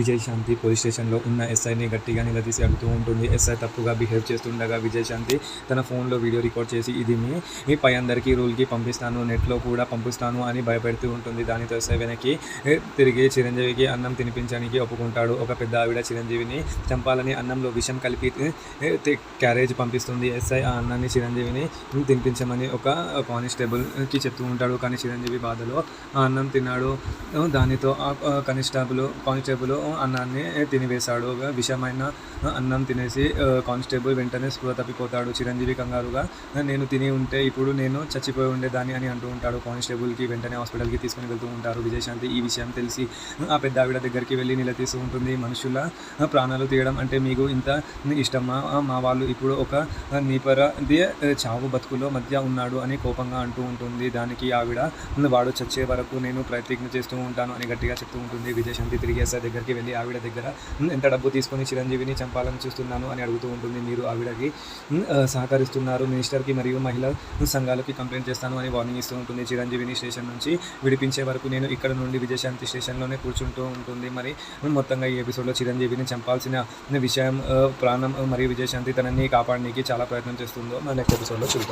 Vijayashanti police స్టేషన్లో ఉన్న ఎస్ఐని గట్టిగా నిలదీసి అడుగుతూ ఉంటుంది. ఎస్ఐ తప్పుగా బిహేవ్ చేస్తుండగా విజయశాంతి తన ఫోన్లో వీడియో రికార్డ్ చేసి ఇది మీ పై అందరికీ రూల్కి పంపిస్తాను, నెట్లో కూడా పంపిస్తాను అని భయపెడుతూ ఉంటుంది. దానితో ఎస్ఐ వెనక్కి తిరిగి చిరంజీవికి అన్నం తినిపించడానికి ఒప్పుకుంటాడు. ఒక పెద్ద ఆవిడ చిరంజీవిని చంపాలని అన్నంలో విషం కలిపి క్యారేజ్ పంపిస్తుంది. ఎస్ఐ ఆ అన్నాన్ని చిరంజీవిని తినిపించమని ఒక కానిస్టేబుల్కి చెప్తూ ఉంటాడు. కానీ చిరంజీవి బాధలో ఆ అన్నం తిన్నాడు. దానితో ఆ కానిస్టేబుల్ అన్నాన్ని తినివేశాడు. విషమైన అన్నం తినేసి కానిస్టేబుల్ వెంటనే స్పృహ తప్పిపోతాడు. చిరంజీవి కంగారుగా నేను తిని ఉంటే ఇప్పుడు నేను చచ్చిపోయి ఉండేదాన్ని అని అంటూ ఉంటాడు. కానిస్టేబుల్కి వెంటనే హాస్పిటల్కి తీసుకుని వెళ్తూ ఉంటారు. విజయశాంతి ఈ విషయం తెలిసి ఆ పెద్ద ఆవిడ దగ్గరికి వెళ్ళి నిలదీస్తూ ఉంటుంది. మనుషుల ప్రాణాలు తీయడం అంటే మీకు ఇంత ఇష్టమా? మా వాళ్ళు ఇప్పుడు ఒక నిపరది చావు బతుకులో మధ్య ఉన్నాడు అని కోపంగా అంటూ ఉంటుంది. దానికి ఆవిడ వాడు చచ్చే వరకు నేను ప్రయత్నం చేస్తూ ఉంటాను అని గట్టిగా చెప్తూ ఉంటుంది. విజయశాంతి తిరిగి ఎస్ఐ దగ్గరికి వెళ్ళి ఆవిడ దగ్గర ఎంత డబ్బు తీసుకొని చిరంజీవిని చంపాలని చూస్తున్నాను అని అడుగుతూ ఉంటుంది. మీరు ఆవిడకి సహకరిస్తున్నారు, మినిస్టర్కి మరియు మహిళా సంఘాలకి కంప్లైంట్ చేస్తాను అని వార్నింగ్ ఇస్తూ ఉంటుంది. చిరంజీవిని స్టేషన్ నుంచి విడిపించే వరకు నేను ఇక్కడ నుండి విజయశాంతి స్టేషన్లోనే కూర్చుంటూ ఉంటుంది. మరి మొత్తంగా ఈ ఎపిసోడ్లో చిరంజీవిని చంపాల్సిన విషయం ప్రాణం మరియు విజయశాంతి తనని కాపాడడానికి చాలా ప్రయత్నం చేస్తుందో మన నెక్స్ట్ ఎపిసోడ్లో చూద్దాం.